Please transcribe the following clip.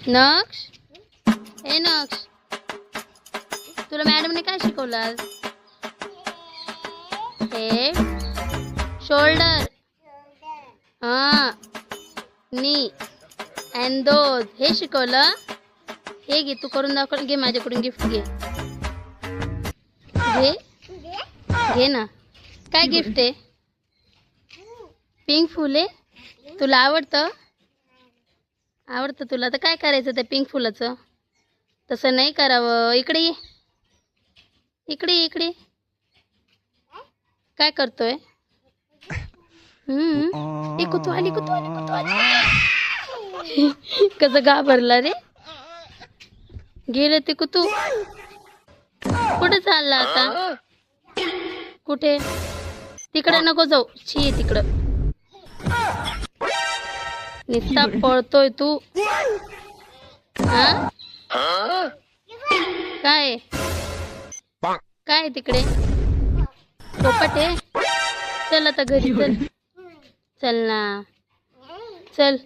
नक्ष, ए नक्ष, तुला मॅडमने काय शिकवलं आज? हेड, शोल्डर, हा, नी अँड दोज हे शिकवलं. हे घे, तू करून दाखव. घे माझ्याकडून गिफ्ट घे. घे घे ना. काय गिफ्ट आहे? पिंक फुल आहे. तुला आवडतं? आवडतं तुला तर काय करायचं त्या पिंक फुलाचं? तसं नाही करावं. इकडे ये, इकडे ये, इकडे. काय करतोय? ए कुतू आली, कुतू आली, कुतू आली. कसं घाबरला रे. गेलं ते कुतू. कुठे चालला आता? कुठे? तिकडे नको जाऊ. शी तिकडं. नुसता पळतोय तू. हा? काय काय तिकडे? पोपट आहे. चल आता घरी चल. चल ना, चल.